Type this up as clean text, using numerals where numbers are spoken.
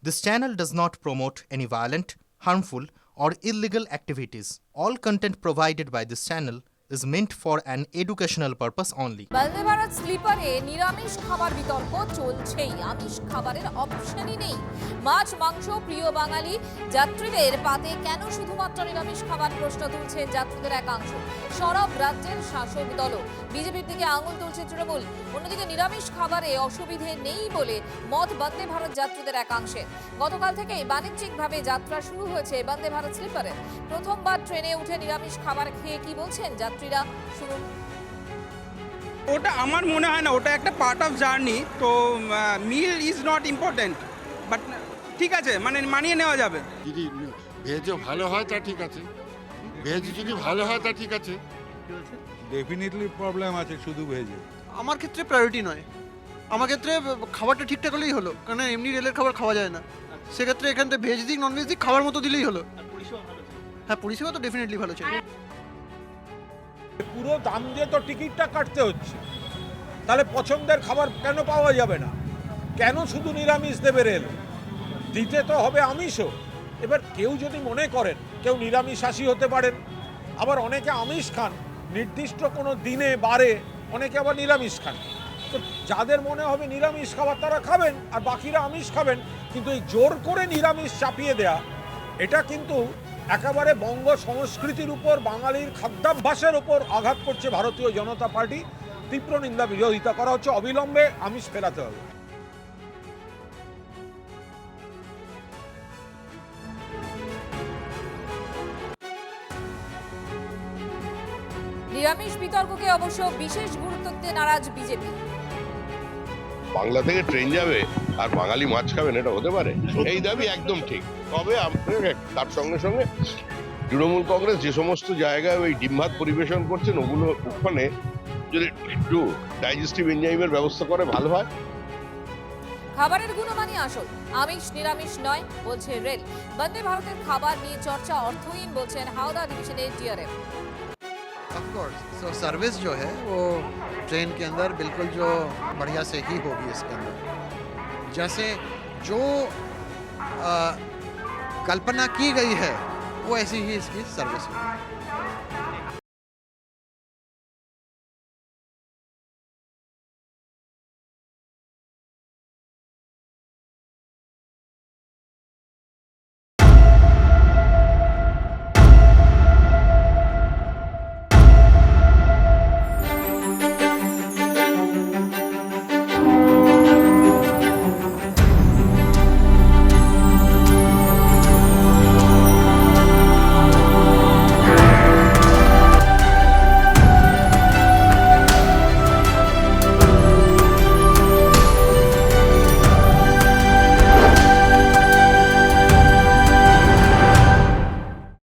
This channel does not promote any violent, harmful, or illegal activities. All content provided by this channel is meant for an educational purpose only. Vande Bharat স্লিপারে নিরামিষ খাবার বিতর্ক চলছেই। আমিষ খাবারের অপশনই নেই। মাছ মাংস প্রিয় বাঙালি যাত্রীদের পাতে কেন শুধুমাত্র নিরামিষ খাবার প্রশ্ন তুলছে যাত্রীদের একাংশ। সরব রাজ্যের শাসক দলও বিজেপির দিকে আঙুল তুলছে তৃণমূল। অন্যদিকে নিরামিষ খাবারে অসুবিধে নেই বলে মত বন্দে ভারত যাত্রীদের একাংশে। গতকাল থেকেই বাণিজ্যিকভাবে যাত্রা শুরু হয়েছে বন্দে ভারত স্লিপারে। প্রথমবার ট্রেনে উঠে নিরামিষ খাবার খেয়ে কি বলছেন যাত্রীরা, শুনুন। ওটা আমার মনে হয় না ওটা একটা পার্ট অফ জার্নি, তো মিল ইজ নট ইম্পর্টেন্ট, বাট ঠিক আছে, মানে মানিয়ে নেওয়া যাবে। যদি ভেজও ভালো হয় তা ঠিক আছে, ভেজ যদি ভালো হয় তা ঠিক আছে। ডেফিনেটলি প্রবলেম আছে শুধু ভেজে। আমার ক্ষেত্রে প্রায়োরিটি নয়, আমার ক্ষেত্রে খাবারটা ঠিকঠাক হলেই হলো, কারণ এমনি রেলের খাবার খাওয়া যায় না। সেক্ষেত্রে এখান থেকে ভেজ দিক নন ভেজ দিক খাবার মতো দিলেই হলো। হ্যাঁ, পরিষেবা তো ডেফিনেটলি ভালো চাই। পুরো দাম দিয়ে তো টিকিটটা কাটতে হচ্ছে, তাহলে পছন্দের খাবার কেন পাওয়া যাবে না? কেন শুধু নিরামিষ দেবে রেল? দিতে তো হবে আমিষও। এবার কেউ যদি মনে করেন কেউ নিরামিষাশী হতে পারেন, আবার অনেকে আমিষ খান নির্দিষ্ট কোনো দিনে বারে, অনেকে আবার নিরামিষ খান। তো যাদের মনে হবে নিরামিষ খাবার তারা খাবেন, আর বাকিরা আমিষ খাবেন। কিন্তু এই জোর করে নিরামিষ চাপিয়ে দেয়া, এটা কিন্তু একেবারে বঙ্গ সংস্কৃতির উপর, বাঙালির খাদ্যাভ্যাসের উপর আঘাত করছে ভারতীয় জনতা পার্টি। তীব্র নিন্দা, বিরোধিতা করা হচ্ছে। অবিলম্বে আমিষ ফেরাতে হবে। নিরামিষ বিতর্ককে অবশ্য বিশেষ গুরুত্ব দিতে নারাজ বিজেপি। বাংলা থেকে ট্রেন যাবে আর বাঙালি মাছ খাবেন, এটা হতে পারে? এই দাবি একদম ঠিক। তবে তার সঙ্গে সঙ্গে তৃণমূল কংগ্রেস যে সমস্ত জায়গায় ওই ডিম ভাত পরিবেশন করছেন, ওগুলো ওখানে যদি একটু ডাইজেস্টিভ এনজাইমের ব্যবস্থা করে ভালো হয়। খাবারের গুণমানই আসল, আমিষ নিরামিষ নয় বলছে রেল। বন্দে ভারতের খাবার নিয়ে চর্চা অর্থহীন বলছেন হাওড়া ডিভিশনের DRM. Of course, so service जो है वो ट्रेन के अंदर बिल्कुल जो बढ़िया से ही होगी। इसके अंदर जैसे जो कल्पना की गई है वो ऐसी ही इसकी सर्विस होगी।